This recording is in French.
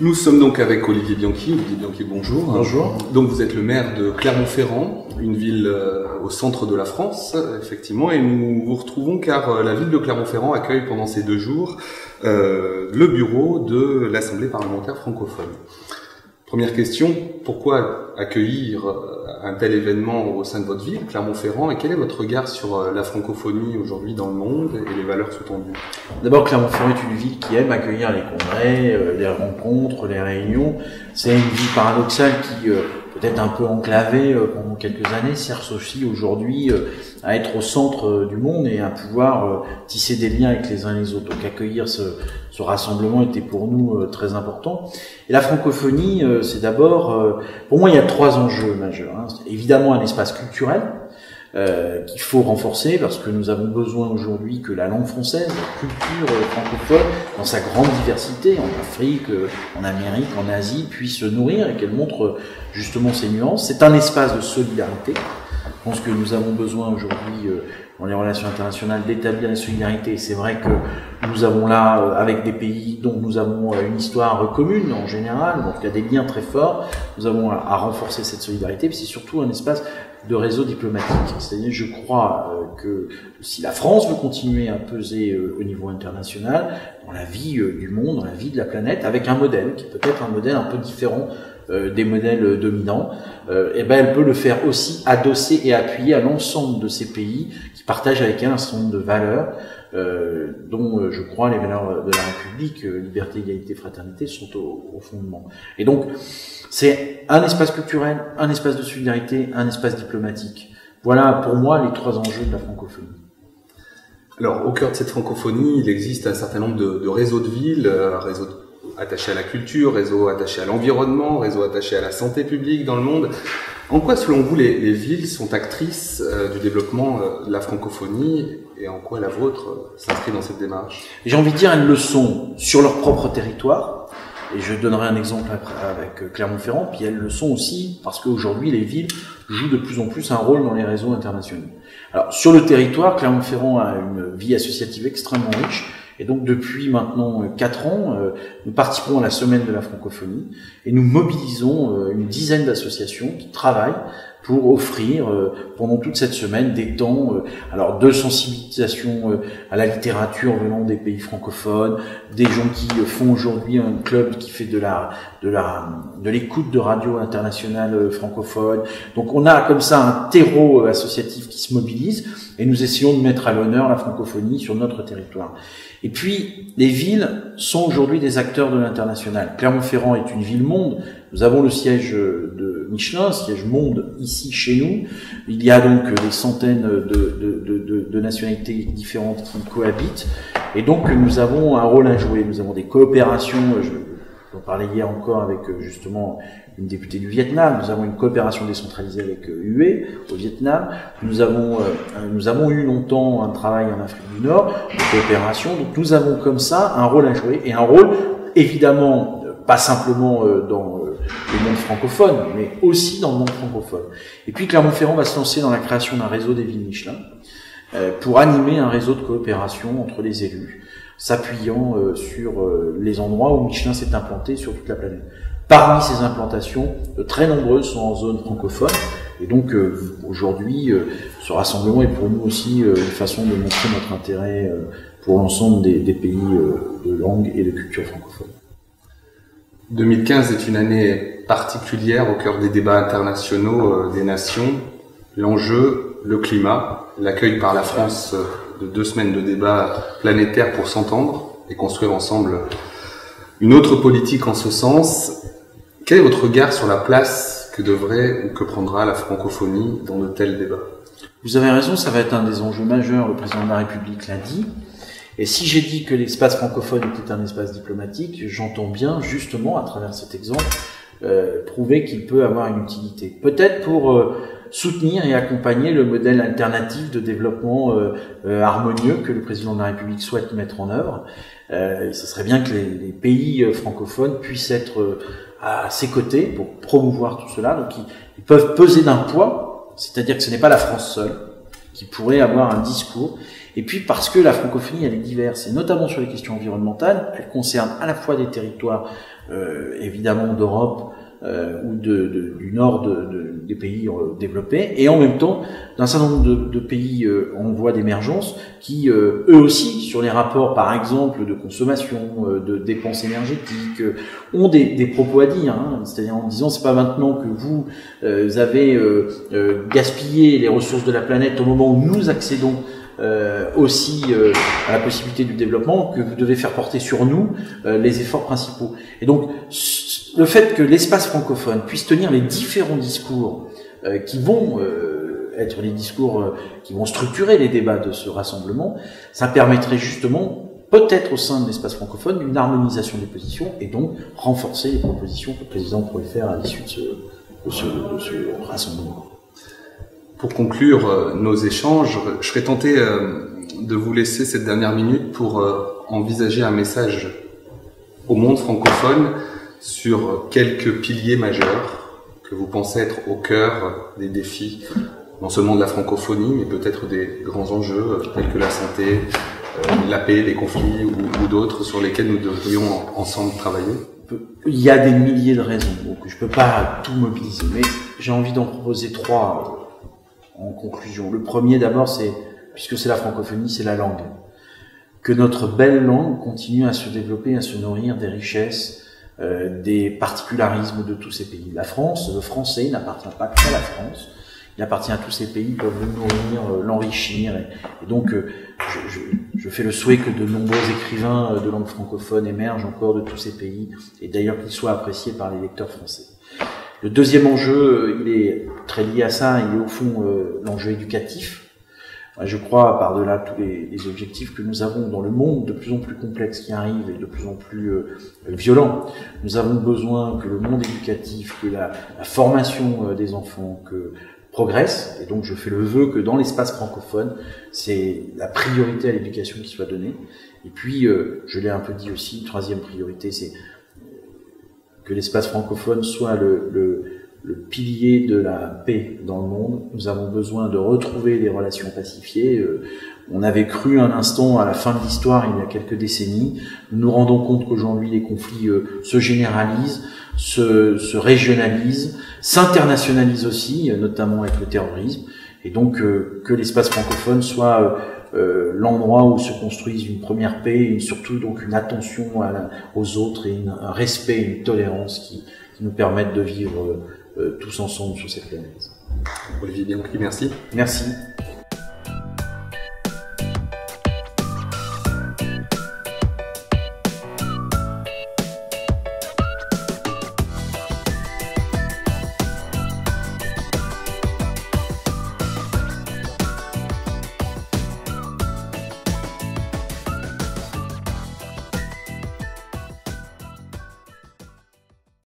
Nous sommes donc avec Olivier Bianchi. Olivier Bianchi, bonjour. Bonjour. Donc vous êtes le maire de Clermont-Ferrand, une ville au centre de la France, effectivement, et nous vous retrouvons car la ville de Clermont-Ferrand accueille pendant ces 2 jours le bureau de l'Assemblée parlementaire francophone. Première question, pourquoi accueillir un tel événement au sein de votre ville, Clermont-Ferrand, et quel est votre regard sur la francophonie aujourd'hui dans le monde et les valeurs sous-tendues? D'abord, Clermont-Ferrand est une ville qui aime accueillir les congrès, les rencontres, les réunions. C'est une ville paradoxale qui, peut-être un peu enclavée pendant quelques années, cherche aussi aujourd'hui à être au centre du monde et à pouvoir tisser des liens avec les uns et les autres. Donc accueillir ce rassemblement était pour nous très important. Et la francophonie, c'est d'abord, pour moi, il y a 3 enjeux majeurs. Évidemment, un espace culturel qu'il faut renforcer parce que nous avons besoin aujourd'hui que la langue française, la culture francophone, dans sa grande diversité, en Afrique, en Amérique, en Asie, puisse se nourrir et qu'elle montre justement ses nuances. C'est un espace de solidarité. Je pense que nous avons besoin aujourd'hui dans les relations internationales d'établir la solidarité. C'est vrai que nous avons là, avec des pays dont nous avons une histoire commune en général, donc il y a des liens très forts, nous avons à renforcer cette solidarité, puis c'est surtout un espace de réseau diplomatique. C'est-à-dire, je crois que si la France veut continuer à peser au niveau international, dans la vie du monde, dans la vie de la planète, avec un modèle qui est peut-être un modèle un peu différent des modèles dominants, et ben elle peut le faire aussi adossé et appuyé à l'ensemble de ces pays qui partagent avec elle un certain nombre de valeurs dont je crois les valeurs de la République, liberté, égalité, fraternité, sont au fondement. Et donc c'est un espace culturel, un espace de solidarité, un espace diplomatique. Voilà pour moi les 3 enjeux de la francophonie. Alors au cœur de cette francophonie, il existe un certain nombre de réseaux de villes, réseaux attachés à la culture, réseaux attachés à l'environnement, réseaux attachés à la santé publique dans le monde. En quoi, selon vous, les villes sont actrices du développement de la francophonie et en quoi la vôtre s'inscrit dans cette démarche? J'ai envie de dire, elles le sont sur leur propre territoire, et je donnerai un exemple avec Clermont-Ferrand, puis elles le sont aussi parce qu'aujourd'hui les villes jouent de plus en plus un rôle dans les réseaux internationaux. Alors sur le territoire, Clermont-Ferrand a une vie associative extrêmement riche, et donc depuis maintenant 4 ans, nous participons à la semaine de la francophonie et nous mobilisons une dizaine d'associations qui travaillent pour offrir pendant toute cette semaine des temps alors de sensibilisation à la littérature venant des pays francophones, des gens qui font aujourd'hui un club qui fait de l'écoute de radio internationale francophone. Donc on a comme ça un terreau associatif qui se mobilise et nous essayons de mettre à l'honneur la francophonie sur notre territoire. Et puis, les villes sont aujourd'hui des acteurs de l'international. Clermont-Ferrand est une ville-monde. Nous avons le siège de Michelin, siège monde ici chez nous. Il y a donc des centaines de nationalités différentes qui cohabitent. Et donc, nous avons un rôle à jouer. Nous avons des coopérations. J'en parlais hier encore avec justement une députée du Vietnam. Nous avons une coopération décentralisée avec UE au Vietnam. Nous avons eu longtemps un travail en Afrique du Nord de coopération. Donc nous avons comme ça un rôle à jouer et un rôle évidemment pas simplement dans le monde francophone, mais aussi dans le monde francophone. Et puis Clermont-Ferrand va se lancer dans la création d'un réseau des villes Michelin pour animer un réseau de coopération entre les élus, s'appuyant sur les endroits où Michelin s'est implanté sur toute la planète. Parmi ces implantations, très nombreuses sont en zone francophone. Et donc aujourd'hui, ce rassemblement est pour nous aussi une façon de montrer notre intérêt pour l'ensemble des pays de langue et de culture francophone. 2015 est une année particulière au cœur des débats internationaux des nations. L'enjeu, le climat, l'accueil par la France de 2 semaines de débats planétaires pour s'entendre et construire ensemble une autre politique en ce sens. Quel est votre regard sur la place que devrait ou que prendra la francophonie dans de tels débats? Vous avez raison, ça va être un des enjeux majeurs, le président de la République l'a dit. Et si j'ai dit que l'espace francophone était un espace diplomatique, j'entends bien justement, à travers cet exemple, prouver qu'il peut avoir une utilité. Peut-être pour soutenir et accompagner le modèle alternatif de développement harmonieux que le président de la République souhaite mettre en œuvre. Ce serait bien que les pays francophones puissent être à ses côtés pour promouvoir tout cela. Donc ils peuvent peser d'un poids, c'est-à-dire que ce n'est pas la France seule qui pourrait avoir un discours. Et puis parce que la francophonie, elle est diverse, et notamment sur les questions environnementales, elle concerne à la fois des territoires évidemment d'Europe ou du nord des pays développés, et en même temps d'un certain nombre de pays en voie d'émergence qui, eux aussi, sur les rapports par exemple de consommation, de dépenses énergétiques, ont des propos à dire, hein, c'est-à-dire en disant c'est pas maintenant que vous avez gaspillé les ressources de la planète au moment où nous accédons aussi à la possibilité du développement que vous devez faire porter sur nous les efforts principaux. Et donc le fait que l'espace francophone puisse tenir les différents discours qui vont être les discours qui vont structurer les débats de ce rassemblement, ça permettrait justement peut-être au sein de l'espace francophone une harmonisation des positions et donc renforcer les propositions que le président pourrait faire à l'issue de ce rassemblement. Pour conclure nos échanges, je serais tenté de vous laisser cette dernière minute pour envisager un message au monde francophone sur quelques piliers majeurs que vous pensez être au cœur des défis, non seulement de la francophonie, mais peut-être des grands enjeux tels que la santé, la paix, les conflits ou d'autres sur lesquels nous devrions ensemble travailler. Il y a des milliers de raisons, donc je peux pas tout mobiliser, mais j'ai envie d'en proposer trois en conclusion. Le premier d'abord, c'est, puisque c'est la francophonie, c'est la langue. Que notre belle langue continue à se développer, à se nourrir des richesses, des particularismes de tous ces pays. La France, le français n'appartient pas qu'à la France, il appartient à tous ces pays qui peuvent le nourrir, l'enrichir. Et donc, je fais le souhait que de nombreux écrivains de langue francophone émergent encore de tous ces pays, et d'ailleurs qu'ils soient appréciés par les lecteurs français. Le deuxième enjeu, il est très lié à ça, il est au fond l'enjeu éducatif. Je crois, par-delà tous les objectifs que nous avons dans le monde de plus en plus complexe qui arrive et de plus en plus violent, nous avons besoin que le monde éducatif, que la formation des enfants, que progresse. Et donc je fais le vœu que dans l'espace francophone, c'est la priorité à l'éducation qui soit donnée. Et puis, je l'ai un peu dit aussi, troisième priorité, c'est que l'espace francophone soit le pilier de la paix dans le monde. Nous avons besoin de retrouver des relations pacifiées. On avait cru un instant à la fin de l'histoire, il y a quelques décennies. Nous nous rendons compte qu'aujourd'hui les conflits se généralisent, se régionalisent, s'internationalisent aussi, notamment avec le terrorisme. Et donc que l'espace francophone soit l'endroit où se construise une première paix, et surtout donc une attention aux autres et un respect, une tolérance qui nous permettent de vivre tous ensemble sur cette planète. Olivier Bianchi, merci. Merci.